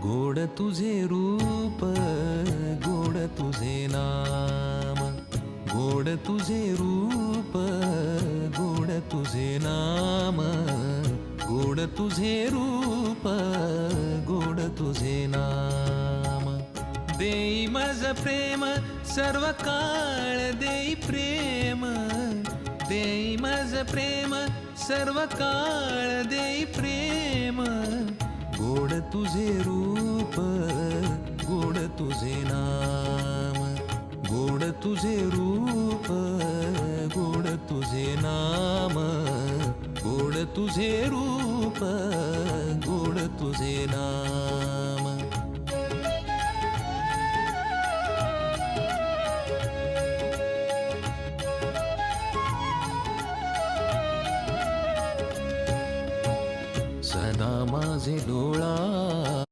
गोड तुझे रूप, गोड तुझे नाम, गोड तुझे रूप, गोड तुझे नाम, गोड तुझे रूप, गोड तुझे नाम. देई मज प्रेम सर्व काळ देई प्रेम, देई मज प्रेम सर्व काळ देई प्रेम. गोड तुझे रूप, गोड तुझे नाम, गोड तुझे रूप, गोड तुझे नाम, गोड तुझे रूप, गोड तुझे नाम. सदा माझे डोळा